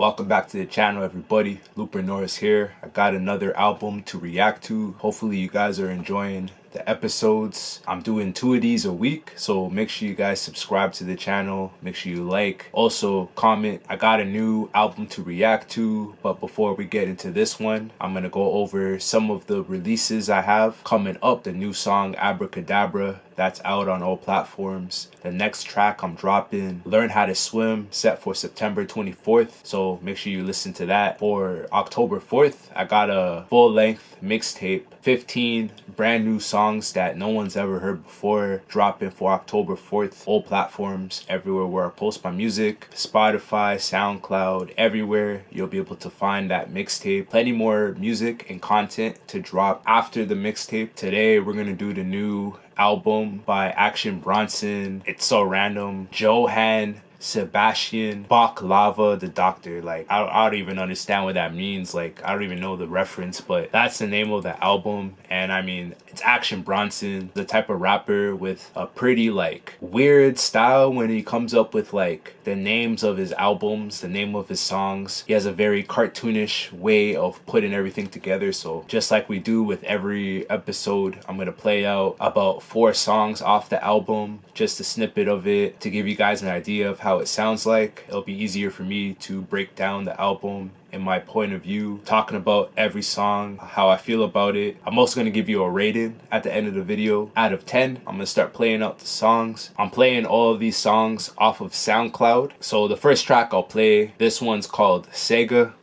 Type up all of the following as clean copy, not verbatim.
Welcome back to the channel, everybody. Looper Norris here. I got another album to react to. Hopefully you guys are enjoying the episodes. I'm doing 2 of these a week, so make sure you guys subscribe to the channel. Make sure you like. Also comment. I got a new album to react to, but before we get into this one, I'm gonna go over some of the releases I have coming up. The new song Abracadabra, that's out on all platforms. The next track I'm dropping, Learn How to Swim, set for September 24th, so make sure you listen to that. For October 4th, I got a full-length mixtape, 15 brand new songs that no one's ever heard before, dropping for October 4th. All platforms, everywhere where I post my music, Spotify, SoundCloud, everywhere you'll be able to find that mixtape. Plenty more music and content to drop after the mixtape. Today we're gonna do the new album by Bronson. It's so random. Johann, Sebastian Bachlava, the doctor. Like, I don't even understand what that means. Like, I don't even know the reference, but that's the name of the album. And I mean, it's Bronson, the type of rapper with a pretty like weird style when he comes up with like the names of his albums, the name of his songs. He has a very cartoonish way of putting everything together. So just like we do with every episode, I'm gonna play out about 4 songs off the album, just a snippet of it to give you guys an idea of how it sounds like. It'll be easier for me to break down the album in my point of view, talking about every song, how I feel about it. I'm also going to give you a rating at the end of the video. Out of 10, I'm going to start playing out the songs. I'm playing all of these songs off of SoundCloud. So the first track I'll play, this one's called Sega.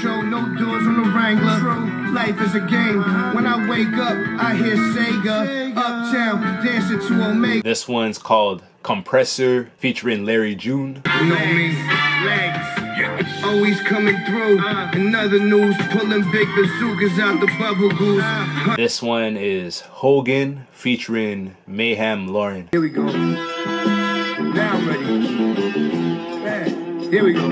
Show, no doors on the Wrangler. Life is a game. When I wake up, I hear Sega. Uptown, dancing to Omega. This one's called Compressor, featuring Larry June. You know me, legs. Always coming through. Another news, pulling big bazookas out the bubble goose. This one is Hogan, featuring Mayhem Lauren. Here we go. Now I'm ready. Here we go.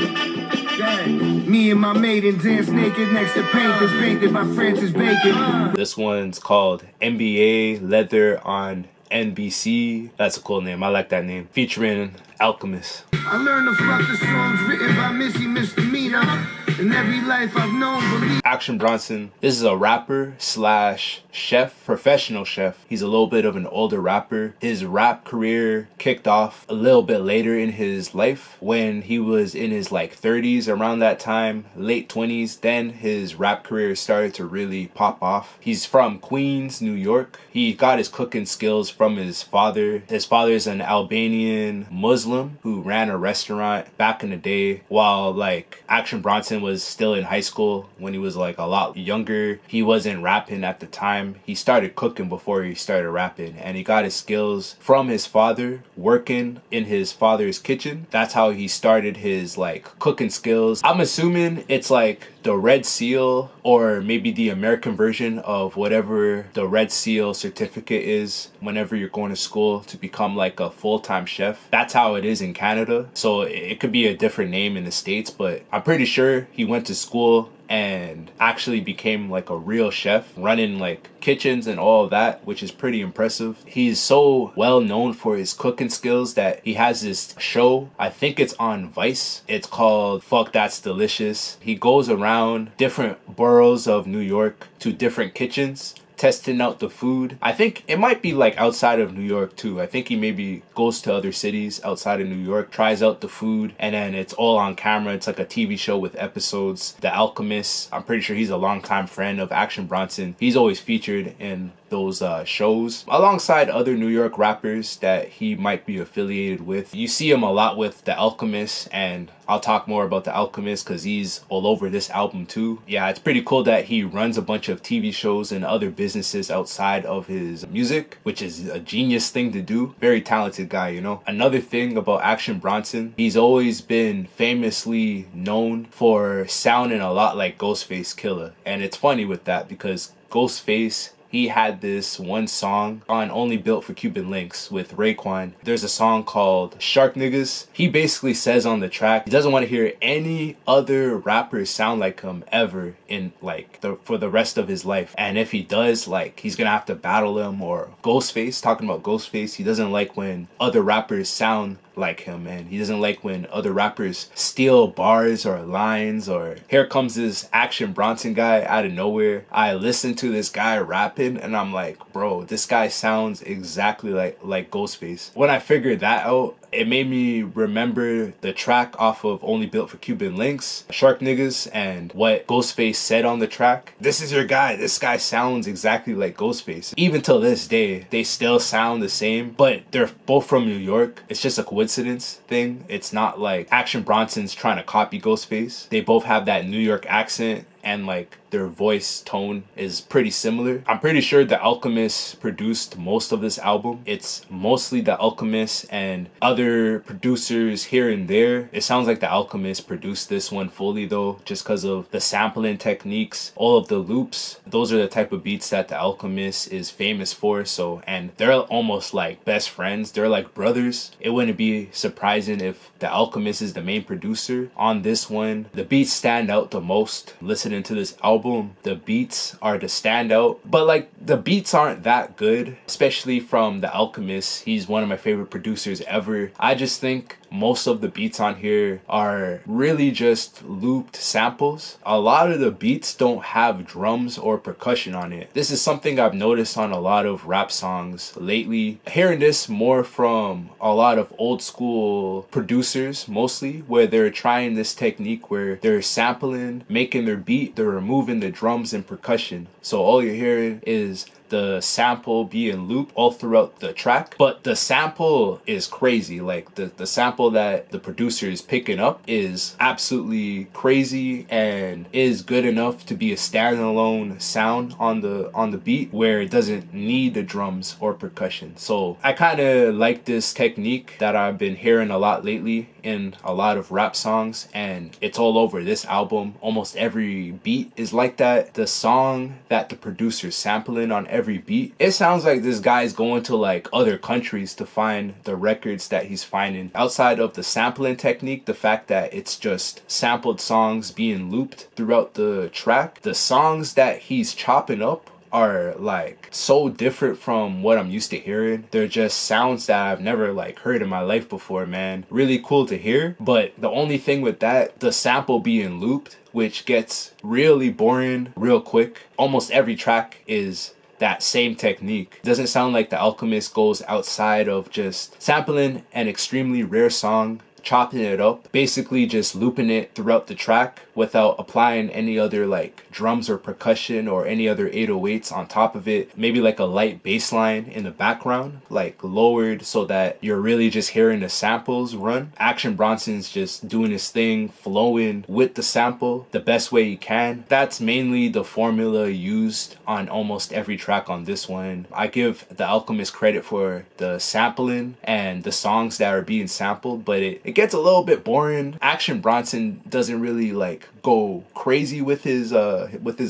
Me and my maiden dance naked next to painters painted by Francis Bacon. This one's called NBA Leather on NBC. That's a cool name. I like that name. Featuring Alchemist. I learned to fuck the songs written by Missy Misdemeanor. In every life I've known, believe. Bronson. This is a rapper slash chef, professional chef. He's a little bit of an older rapper. His rap career kicked off a little bit later in his life when he was in his like 30s, around that time, late 20s. Then his rap career started to really pop off. He's from Queens, New York. He got his cooking skills from his father. His father's an Albanian Muslim who ran a restaurant back in the day while like Bronson was still in high school. When he was like a lot younger, he wasn't rapping at the time. He started cooking before he started rapping, and he got his skills from his father, working in his father's kitchen. That's how he started his like cooking skills. I'm assuming it's like the Red Seal, or maybe the American version of whatever the Red Seal certificate is whenever you're going to school to become like a full-time chef. That's how it is in Canada. So it could be a different name in the States, but I'm pretty sure he went to school and actually became like a real chef, running like kitchens and all of that, which is pretty impressive. He's so well known for his cooking skills that he has this show, I think it's on Vice. It's called Fuck That's Delicious. He goes around different boroughs of New York to different kitchens, testing out the food. I think it might be like outside of New York too. I think he maybe goes to other cities outside of New York, tries out the food, and then it's all on camera. It's like a TV show with episodes. The Alchemist, I'm pretty sure he's a longtime friend of Bronson. He's always featured in those shows alongside other New York rappers that he might be affiliated with. You see him a lot with The Alchemist, and I'll talk more about The Alchemist because he's all over this album too. Yeah, it's pretty cool that he runs a bunch of TV shows and other businesses outside of his music, which is a genius thing to do. Very talented guy, you know. Another thing about Bronson, he's always been famously known for sounding a lot like Ghostface Killah, and it's funny with that because Ghostface he had this one song on Only Built for Cuban Links with Raekwon. There's a song called Shark Niggas. He basically says on the track he doesn't want to hear any other rappers sound like him ever in like for the rest of his life. And if he does, like, he's gonna have to battle him. Or Ghostface, talking about Ghostface, he doesn't like when other rappers sound like him, and he doesn't like when other rappers steal bars or lines. Or here comes this Action Bronson guy out of nowhere. I listen to this guy rapping and I'm like, bro, this guy sounds exactly like Ghostface. When I figured that out, it made me remember the track off of Only Built for Cuban Links, Shark Niggas, and what Ghostface said on the track. This is your guy. This guy sounds exactly like Ghostface. Even till this day, they still sound the same, but they're both from New York. It's just a coincidence thing. It's not like Action Bronson's trying to copy Ghostface. They both have that New York accent, and like their voice tone is pretty similar. I'm pretty sure The Alchemist produced most of this album. It's mostly The Alchemist and other producers here and there. It sounds like The Alchemist produced this one fully though, just because of the sampling techniques, all of the loops. Those are the type of beats that The Alchemist is famous for. So, and they're almost like best friends. They're like brothers. It wouldn't be surprising if The Alchemist is the main producer on this one. The beats stand out the most. Listening to this album, the beats are the standout, but like the beats aren't that good, especially from The Alchemist. He's one of my favorite producers ever. I just think most of the beats on here are really just looped samples. A lot of the beats don't have drums or percussion on it. This is something I've noticed on a lot of rap songs lately. Hearing this more from a lot of old school producers mostly, where they're trying this technique where they're sampling, making their beat, they're removing the drums and percussion. So all you're hearing is the sample being looped all throughout the track, but the sample is crazy. Like the sample that the producer is picking up is absolutely crazy and is good enough to be a standalone sound on the beat, where it doesn't need the drums or percussion. So I kind of like this technique that I've been hearing a lot lately in a lot of rap songs, and it's all over this album. Almost every beat is like that. The song that the producer's sampling on every beat, it sounds like this guy's going to like other countries to find the records that he's finding. Outside of the sampling technique, the fact that it's just sampled songs being looped throughout the track, the songs that he's chopping up are like so different from what I'm used to hearing. They're just sounds that I've never like heard in my life before, man. Really cool to hear. But the only thing with that, the sample being looped, which gets really boring real quick. Almost every track is that same technique. It doesn't sound like The Alchemist goes outside of just sampling an extremely rare song, chopping it up, basically just looping it throughout the track without applying any other like drums or percussion or any other 808s on top of it. Maybe like a light bass line in the background, like lowered so that you're really just hearing the samples run. Action Bronson's just doing his thing, flowing with the sample the best way he can. That's mainly the formula used on almost every track on this one. I give The Alchemist credit for the sampling and the songs that are being sampled, but it gets a little bit boring. Action Bronson doesn't really like go crazy with his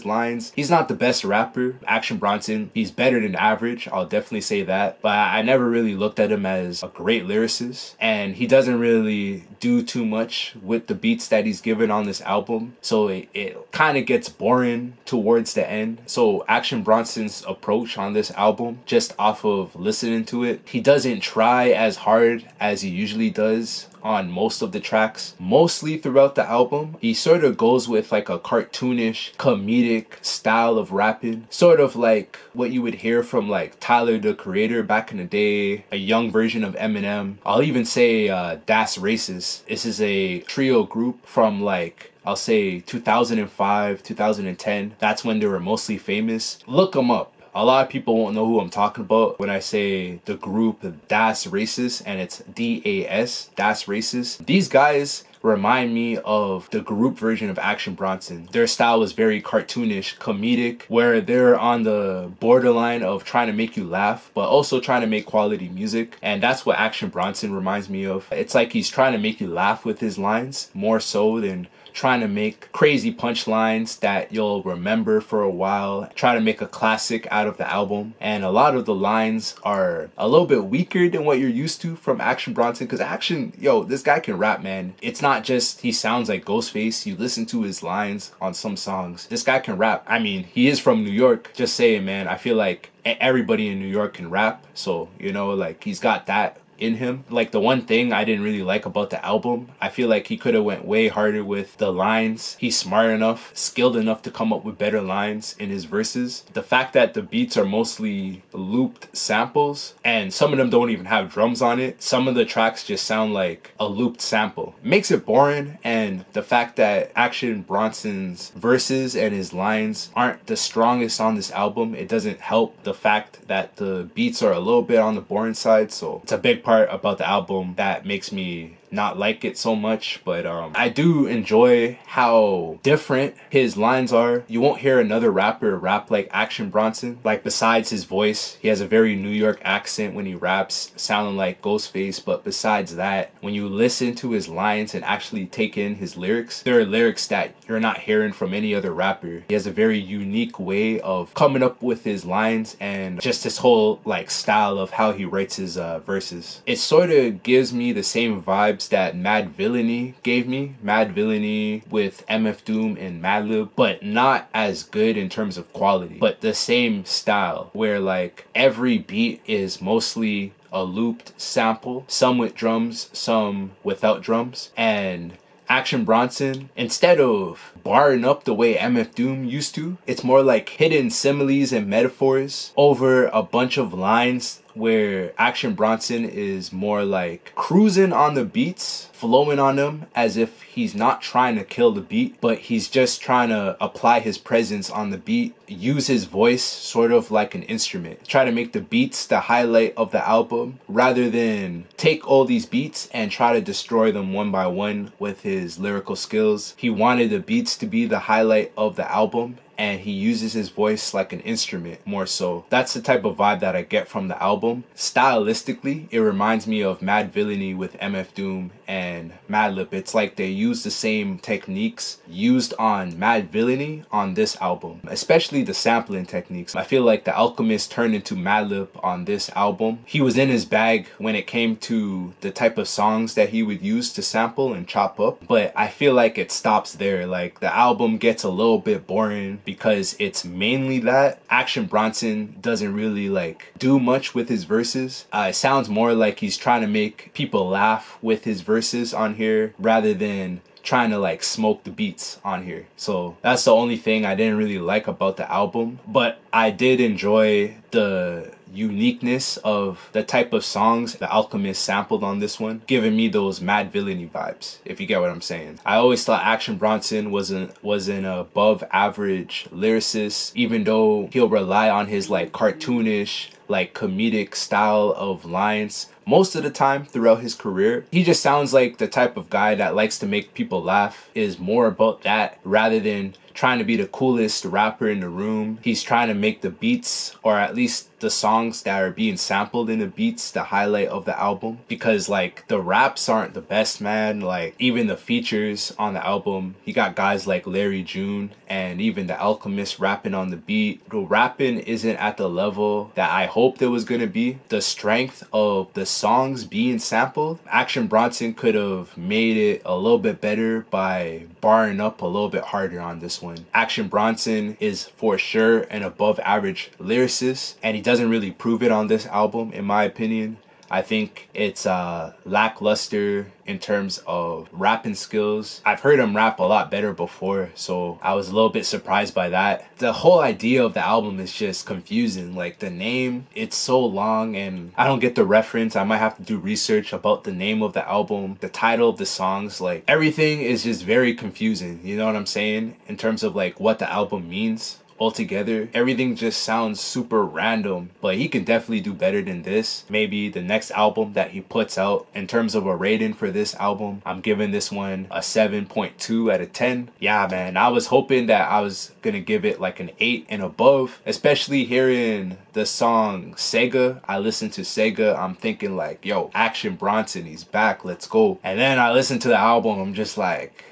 lines. He's not the best rapper. Action Bronson, he's better than average, I'll definitely say that, but I never really looked at him as a great lyricist, and he doesn't really do too much with the beats that he's given on this album, so it kind of gets boring towards the end. So Action Bronson's approach on this album, just off of listening to it, he doesn't try as hard as he usually does on most of the tracks. Mostly throughout the album, he sort of goes with like a cartoonish, comedic style of rapping, sort of like what you would hear from like Tyler the Creator back in the day, a young version of Eminem. I'll even say Das Racist. This is a trio group from like, I'll say 2005, 2010. That's when they were mostly famous. Look them up. A lot of people won't know who I'm talking about when I say the group Das Racist, and it's D-A-S, Das Racist. These guys remind me of the group version of Action Bronson. Their style is very cartoonish, comedic, where they're on the borderline of trying to make you laugh, but also trying to make quality music. And that's what Action Bronson reminds me of. It's like he's trying to make you laugh with his lines, more so than trying to make crazy punchlines that you'll remember for a while, try to make a classic out of the album. And a lot of the lines are a little bit weaker than what you're used to from Action Bronson, because Action, yo, this guy can rap, man. It's not just he sounds like Ghostface. You listen to his lines on some songs, this guy can rap. I mean, he is from New York. Just saying, man, I feel like everybody in New York can rap. So, you know, like, he's got that in him. Like, the one thing I didn't really like about the album, I feel like he could have went way harder with the lines. He's smart enough, skilled enough to come up with better lines in his verses. The fact that the beats are mostly looped samples and some of them don't even have drums on it, some of the tracks just sound like a looped sample, makes it boring. And the fact that Action Bronson's verses and his lines aren't the strongest on this album, it doesn't help the fact that the beats are a little bit on the boring side. So it's a big part about the album that makes me not like it so much. But I do enjoy how different his lines are. You won't hear another rapper rap like Action Bronson. Like, besides his voice, he has a very New York accent when he raps, sounding like Ghostface. But besides that, when you listen to his lines and actually take in his lyrics, there are lyrics that you're not hearing from any other rapper. He has a very unique way of coming up with his lines and just his whole like style of how he writes his verses. It sort of gives me the same vibes that Mad Villainy gave me. Mad Villainy with MF Doom and Madlib, but not as good in terms of quality, but the same style where like every beat is mostly a looped sample, some with drums, some without drums. And Action Bronson, instead of barring up the way MF Doom used to, it's more like hidden similes and metaphors over a bunch of lines, where Action Bronson is more like cruising on the beats, flowing on them as if he's not trying to kill the beat, but he's just trying to apply his presence on the beat, use his voice sort of like an instrument, try to make the beats the highlight of the album rather than take all these beats and try to destroy them one by one with his lyrical skills. He wanted the beats to be the highlight of the album, and he uses his voice like an instrument more so. That's the type of vibe that I get from the album. Stylistically, it reminds me of Mad Villainy with MF Doom and Madlib. It's like they use the same techniques used on Mad Villainy on this album, especially the sampling techniques. I feel like The Alchemist turned into Madlib on this album. He was in his bag when it came to the type of songs that he would use to sample and chop up, but I feel like it stops there. Like, the album gets a little bit boring because it's mainly that. Action Bronson doesn't really like do much with his verses. It sounds more like he's trying to make people laugh with his verses on here rather than trying to like smoke the beats on here. So that's the only thing I didn't really like about the album. But I did enjoy the uniqueness of the type of songs The Alchemist sampled on this one, giving me those Mad Villainy vibes, if you get what I'm saying. I always thought Action Bronson was an above average lyricist, even though he'll rely on his like cartoonish, like comedic style of lines most of the time throughout his career. He just sounds like the type of guy that likes to make people laugh, is more about that rather than trying to be the coolest rapper in the room. He's trying to make the beats, or at least the songs that are being sampled in the beats, the highlight of the album. Because like the raps aren't the best, man. Like even the features on the album, he got guys like Larry June and even The Alchemist rapping on the beat. The rapping isn't at the level that I hoped it was gonna be. The strength of the songs being sampled, Action Bronson could have made it a little bit better by barring up a little bit harder on this one. Action Bronson is for sure an above average lyricist, and he doesn't really prove it on this album, in my opinion. I think it's lackluster in terms of rapping skills. I've heard him rap a lot better before, so I was a little bit surprised by that. The whole idea of the album is just confusing. Like the name, it's so long and I don't get the reference. I might have to do research about the name of the album, the title of the songs. Like everything is just very confusing, you know what I'm saying? In terms of like what the album means. Altogether, everything just sounds super random, but he can definitely do better than this. Maybe the next album that he puts out. In terms of a rating for this album, I'm giving this one a 7.2 out of 10. Yeah, man, I was hoping that I was gonna give it like an 8 and above, especially hearing the song Sega. I listened to Sega, I'm thinking like, yo, Action Bronson, he's back, let's go. And then I listened to the album, I'm just like,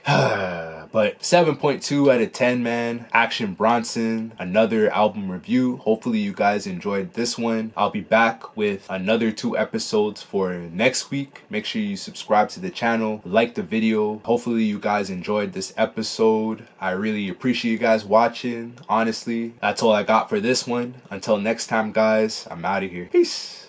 But 7.2 out of 10, man. Action Bronson, another album review. Hopefully you guys enjoyed this one. I'll be back with another 2 episodes for next week. Make sure you subscribe to the channel, like the video. Hopefully you guys enjoyed this episode. I really appreciate you guys watching. Honestly, that's all I got for this one. Until next time, guys, I'm out of here. Peace.